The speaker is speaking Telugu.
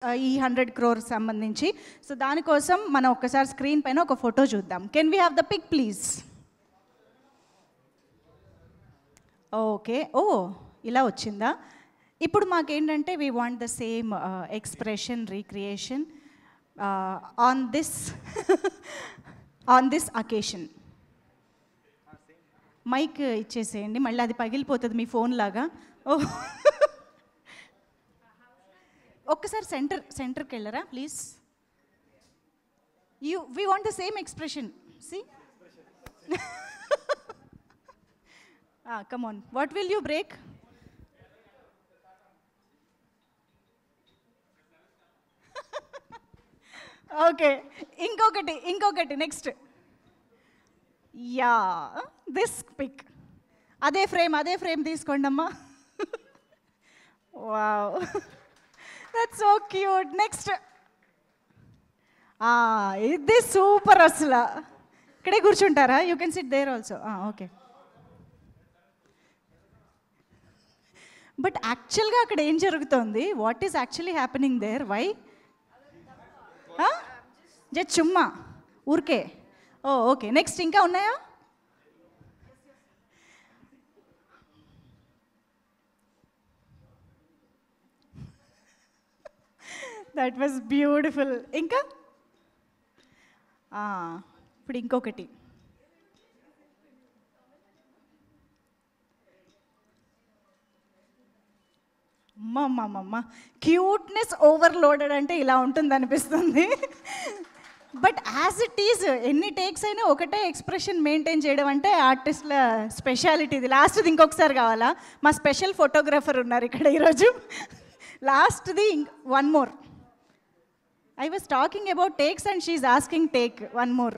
ఈ 100 crores సంబంధించి. సో దానికోసం మనం ఒక్కసారి స్క్రీన్ పైన ఒక ఫోటో చూద్దాం. Can we have the pic please? Okay, ఓ ఇలా వచ్చిందా? ఇప్పుడు మాకేంటంటే we want the same expression recreation on this occasion. Mike ఇచ్చేసేయండి, మళ్ళీ అది పగిలిపోతుంది మీ ఫోన్ లాగా. ఓ ఒక్కసారి సెంటర్కి వెళ్ళరా please. We want the same expression. See come on, what will you break? Okay, ఇంకొకటి నెక్స్ట్. Yeah, this pic. అదే ఫ్రేమ్ తీసుకోండి అమ్మా. Wow, that's so cute. Next, ఇది సూపర్ అసలు. ఇక్కడే కూర్చుంటారా? You can sit there also. Okay, but యాక్చువల్గా అక్కడ ఏం జరుగుతోంది? What is actually happening there? Why just చుమ్మా ఊరికే? ఓకే, నెక్స్ట్ ఇంకా ఉన్నాయా? That was beautiful. ఇంకా ఇప్పుడు ఇంకొకటి. అమ్మమ్మమ్మ, క్యూట్నెస్ ఓవర్లోడెడ్ అంటే ఇలా ఉంటుంది అనిపిస్తుంది. బట్ యాజ్ ఇట్ ఈజ్ ఎన్ని టేక్స్ అయినా ఒకటే ఎక్స్ప్రెషన్ మెయింటైన్ చేయడం అంటే ఆర్టిస్ట్ల స్పెషాలిటీ. ఇది లాస్ట్ది ఇంకొకసారి కావాలా? మా స్పెషల్ ఫోటోగ్రాఫర్ ఉన్నారు ఇక్కడ ఈరోజు. లాస్ట్ది one more. I was talking about takes and she's asking take one more.